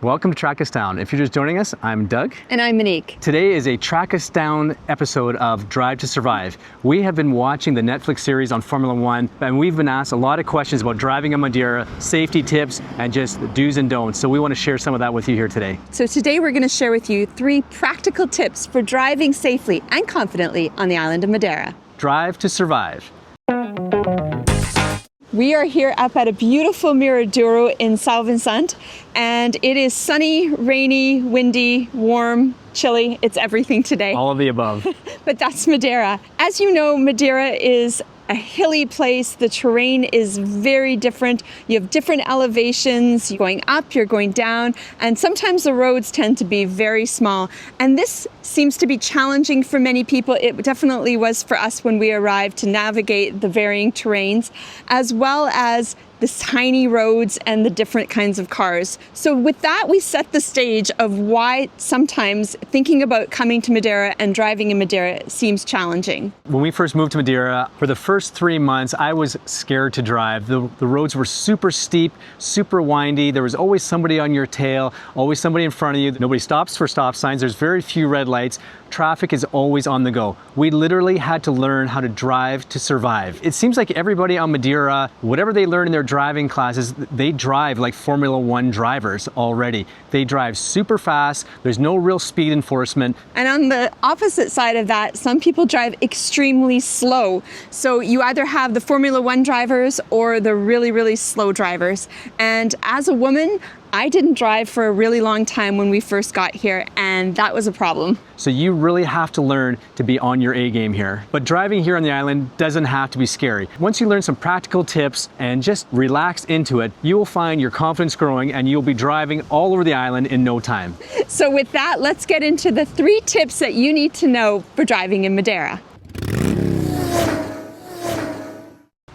Welcome to Track Us Down. If you're just joining us, I'm Doug. And I'm Monique. Today is a Track Us Down episode of Drive to Survive. We have been watching the Netflix series on Formula One, and we've been asked a lot of questions about driving on Madeira, safety tips, and just the do's and don'ts. So we want to share some of that with you here today. So today we're going to share with you 3 practical tips for driving safely and confidently on the island of Madeira. Drive to Survive. We are here up at a beautiful Miradoro in São Vicente, and it is sunny, rainy, windy, warm, chilly. It's everything today. All of the above. But that's Madeira. As you know, Madeira is a hilly place. The terrain is very different. You have different elevations. You're going up, you're going down, and sometimes the roads tend to be very small. And this seems to be challenging for many people. It definitely was for us when we arrived to navigate the varying terrains, as well as the tiny roads and the different kinds of cars. So with that, we set the stage of why sometimes thinking about coming to Madeira and driving in Madeira seems challenging. When we first moved to Madeira, for the first 3 months, I was scared to drive. The roads were super steep, super windy. There was always somebody on your tail, always somebody in front of you. Nobody stops for stop signs. There's very few red lights. Traffic is always on the go. We literally had to learn how to drive to survive. It seems like everybody on Madeira, whatever they learn in their driving classes, they drive like Formula One drivers already. They drive super fast. There's no real speed enforcement. And on the opposite side of that, some people drive extremely slow. So you either have the Formula One drivers or the really, really slow drivers. And as a woman, I didn't drive for a really long time when we first got here, and that was a problem. So you really have to learn to be on your A game here. But driving here on the island doesn't have to be scary. Once you learn some practical tips and just relax into it, you will find your confidence growing and you'll be driving all over the island in no time. So with that, let's get into the 3 tips that you need to know for driving in Madeira.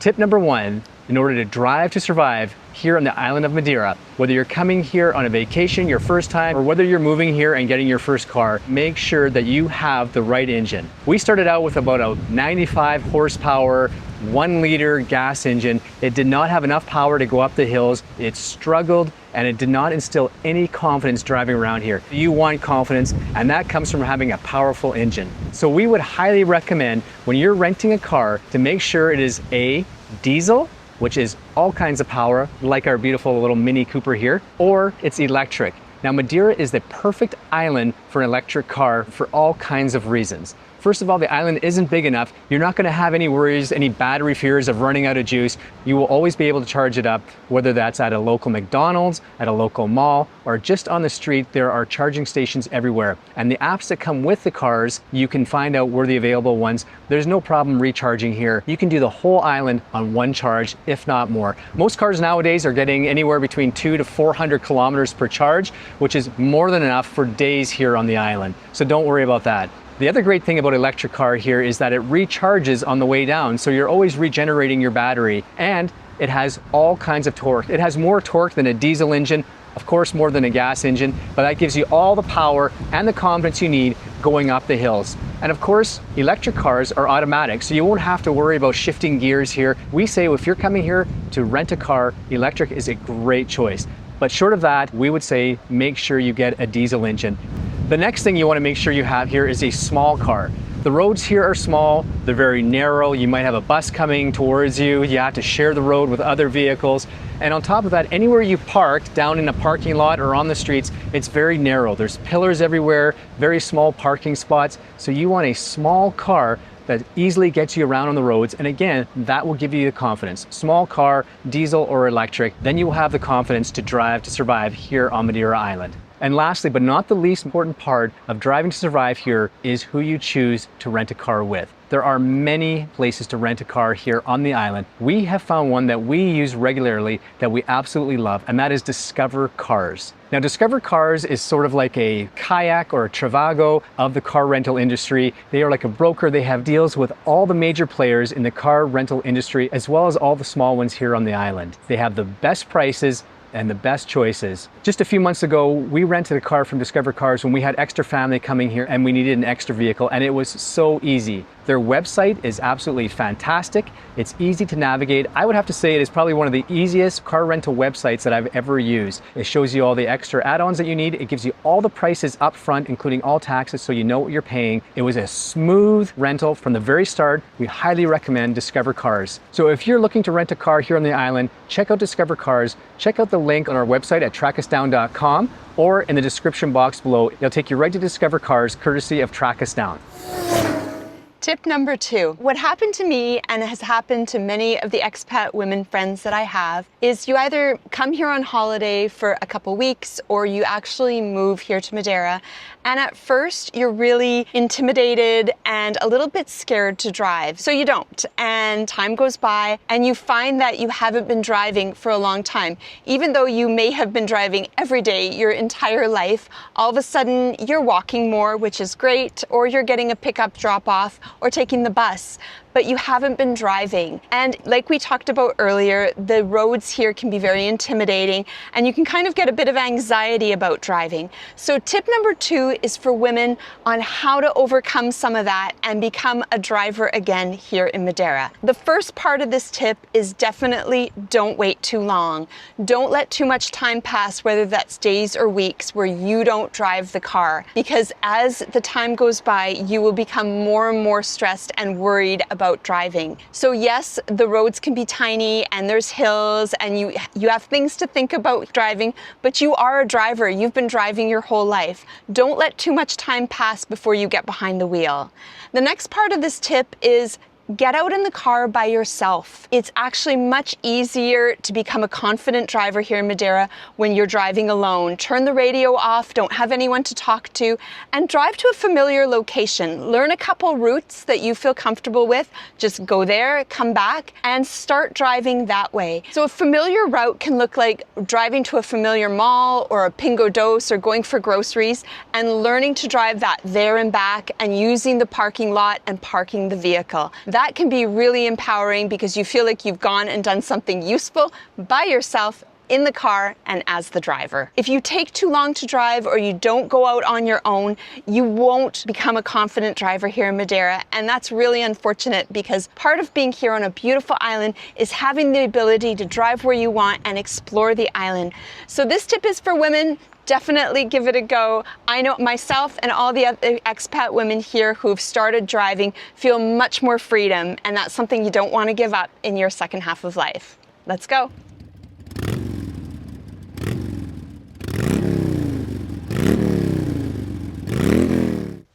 Tip number 1, in order to drive to survive here on the island of Madeira, whether you're coming here on a vacation your first time or whether you're moving here and getting your first car, make sure that you have the right engine. We started out with about a 95 horsepower, 1-liter gas engine. It did not have enough power to go up the hills. It struggled and it did not instill any confidence driving around here. You want confidence, and that comes from having a powerful engine. So we would highly recommend when you're renting a car to make sure it is a diesel, which is all kinds of power, like our beautiful little Mini Cooper here, or it's electric. Now, Madeira is the perfect island for an electric car for all kinds of reasons. First of all, the island isn't big enough. You're not going to have any worries, any battery fears of running out of juice. You will always be able to charge it up, whether that's at a local McDonald's, at a local mall, or just on the street. There are charging stations everywhere. And the apps that come with the cars, you can find out where the available ones. There's no problem recharging here. You can do the whole island on one charge, if not more. Most cars nowadays are getting anywhere between 200 to 400 kilometers per charge, which is more than enough for days here on the island. So don't worry about that. The other great thing about electric car here is that it recharges on the way down, so you're always regenerating your battery, and it has all kinds of torque. It has more torque than a diesel engine, of course more than a gas engine, but that gives you all the power and the confidence you need going up the hills. And of course, electric cars are automatic, so you won't have to worry about shifting gears here. We say if you're coming here to rent a car, electric is a great choice. But short of that, we would say make sure you get a diesel engine. The next thing you want to make sure you have here is a small car. The roads here are small, they're very narrow. You might have a bus coming towards you. You have to share the road with other vehicles. And on top of that, anywhere you park, down in a parking lot or on the streets, it's very narrow. There's pillars everywhere, very small parking spots. So you want a small car that easily gets you around on the roads. And again, that will give you the confidence. Small car, diesel or electric, then you will have the confidence to drive to survive here on Madeira Island. And lastly, but not the least important part of driving to survive here is who you choose to rent a car with. There are many places to rent a car here on the island. We have found one that we use regularly that we absolutely love, and that is Discover Cars. Now, Discover Cars is sort of like a kayak or a Trivago of the car rental industry. They are like a broker. They have deals with all the major players in the car rental industry, as well as all the small ones here on the island. They have the best prices and the best choices. Just a few months ago, we rented a car from Discover Cars when we had extra family coming here and we needed an extra vehicle, and it was so easy. Their website is absolutely fantastic. It's easy to navigate. I would have to say it is probably one of the easiest car rental websites that I've ever used. It shows you all the extra add-ons that you need. It gives you all the prices up front, including all taxes, so you know what you're paying. It was a smooth rental from the very start. We highly recommend Discover Cars. So if you're looking to rent a car here on the island, check out Discover Cars. Check out the link on our website at trackisdown.com or in the description box below. It'll take you right to Discover Cars, courtesy of Track Us Down. Tip number 2. What happened to me and has happened to many of the expat women friends that I have is you either come here on holiday for a couple weeks or you actually move here to Madeira, and at first you're really intimidated and a little bit scared to drive. So you don't, and time goes by and you find that you haven't been driving for a long time. Even though you may have been driving every day your entire life, all of a sudden you're walking more, which is great, or you're getting a pickup drop off or taking the bus, but you haven't been driving. And like we talked about earlier, the roads here can be very intimidating and you can kind of get a bit of anxiety about driving. So tip number 2 is for women on how to overcome some of that and become a driver again here in Madeira. The first part of this tip is definitely don't wait too long. Don't let too much time pass, whether that's days or weeks, where you don't drive the car, because as the time goes by, you will become more and more stressed and worried about driving. So yes, the roads can be tiny and there's hills and you have things to think about driving, but you are a driver. You've been driving your whole life. Don't let too much time pass before you get behind the wheel. The next part of this tip is get out in the car by yourself. It's actually much easier to become a confident driver here in Madeira when you're driving alone. Turn the radio off, don't have anyone to talk to, and drive to a familiar location. Learn a couple routes that you feel comfortable with. Just go there, come back, and start driving that way. So a familiar route can look like driving to a familiar mall or a Pingo Doce or going for groceries and learning to drive that there and back and using the parking lot and parking the vehicle. That can be really empowering because you feel like you've gone and done something useful by yourself in the car and as the driver. If you take too long to drive or you don't go out on your own, you won't become a confident driver here in Madeira, and that's really unfortunate because part of being here on a beautiful island is having the ability to drive where you want and explore the island. So this tip is for women. Definitely give it a go. I know myself and all the other expat women here who've started driving feel much more freedom, and that's something you don't want to give up in your second half of life. Let's go.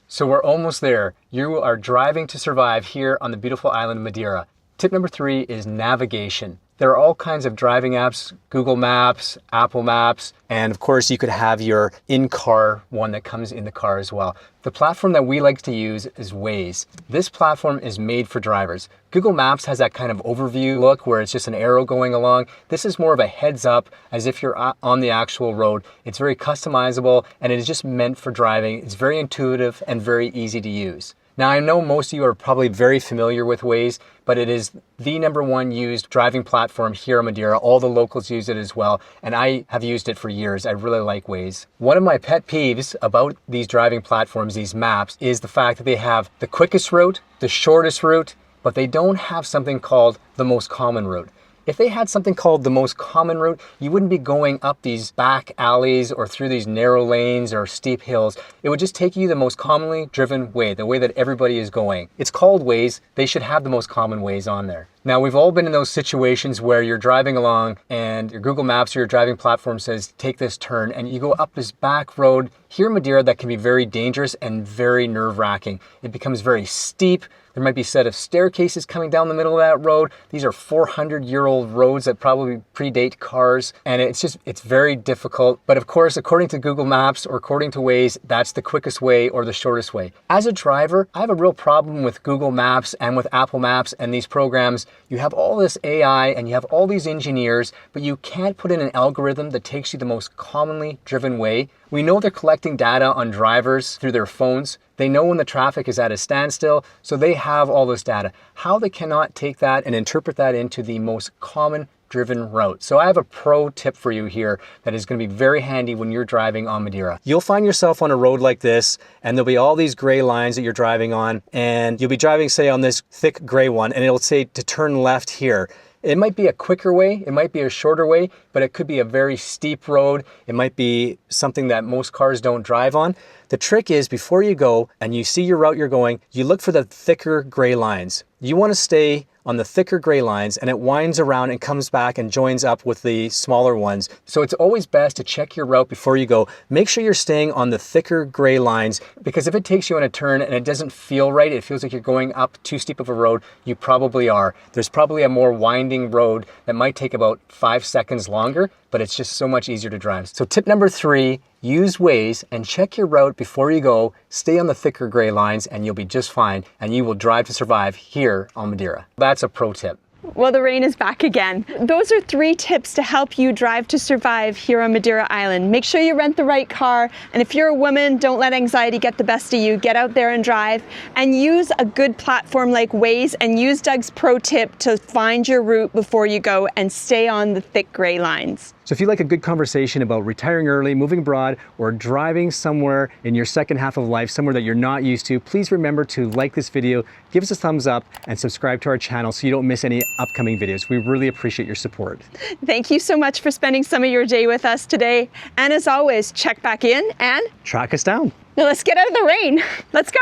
So we're almost there. You are driving to survive here on the beautiful island of Madeira. Tip number 3 is navigation. There are all kinds of driving apps, Google Maps, Apple Maps, and of course you could have your in-car one that comes in the car as well. The platform that we like to use is Waze. This platform is made for drivers. Google Maps has that kind of overview look where it's just an arrow going along. This is more of a heads up as if you're on the actual road. It's very customizable and it is just meant for driving. It's very intuitive and very easy to use. Now, I know most of you are probably very familiar with Waze, but it is the #1 used driving platform here in Madeira. All the locals use it as well, and I have used it for years. I really like Waze. One of my pet peeves about these driving platforms, these maps, is the fact that they have the quickest route, the shortest route, but they don't have something called the most common route. If they had something called the most common route, you wouldn't be going up these back alleys or through these narrow lanes or steep hills. It would just take you the most commonly driven way, the way that everybody is going. It's called Waze. They should have the most common ways on there. Now, we've all been in those situations where you're driving along and your Google Maps or your driving platform says, take this turn, and you go up this back road here in Madeira that can be very dangerous and very nerve-wracking. It becomes very steep. There might be a set of staircases coming down the middle of that road. These are 400-year-old roads that probably predate cars, and it's very difficult. But of course, according to Google Maps or according to Waze, that's the quickest way or the shortest way. As a driver, I have a real problem with Google Maps and with Apple Maps and these programs. You have all this AI and you have all these engineers, but you can't put in an algorithm that takes you the most commonly driven way. We know they're collecting data on drivers through their phones. They know when the traffic is at a standstill, so they have all this data. How they cannot take that and interpret that into the most common driven route. So I have a pro tip for you here that is going to be very handy when you're driving on Madeira. You'll find yourself on a road like this, and there'll be all these gray lines that you're driving on, and you'll be driving, say, on this thick gray one, and it'll say to turn left here. It might be a quicker way, it might be a shorter way, but it could be a very steep road. It might be something that most cars don't drive on. The trick is, before you go and you see your route you're going, you look for the thicker gray lines. You want to stay on the thicker gray lines, and it winds around and comes back and joins up with the smaller ones. So it's always best to check your route before you go. Make sure you're staying on the thicker gray lines, because if it takes you on a turn and it doesn't feel right, it feels like you're going up too steep of a road, you probably are. There's probably a more winding road that might take about 5 seconds longer, but it's just so much easier to drive. So tip number 3, use Waze and check your route before you go. Stay on the thicker gray lines and you'll be just fine, and you will drive to survive here on Madeira. That's a pro tip. Well, the rain is back again. Those are 3 tips to help you drive to survive here on Madeira Island. Make sure you rent the right car, and if you're a woman, don't let anxiety get the best of you. Get out there and drive, and use a good platform like Waze, and use Doug's pro tip to find your route before you go and stay on the thick gray lines. So if you like a good conversation about retiring early, moving abroad, or driving somewhere in your second half of life, somewhere that you're not used to, please remember to like this video, give us a thumbs up, and subscribe to our channel so you don't miss any upcoming videos. We really appreciate your support. Thank you so much for spending some of your day with us today. And as always, check back in and Track us down. now let's get out of the rain. Let's go.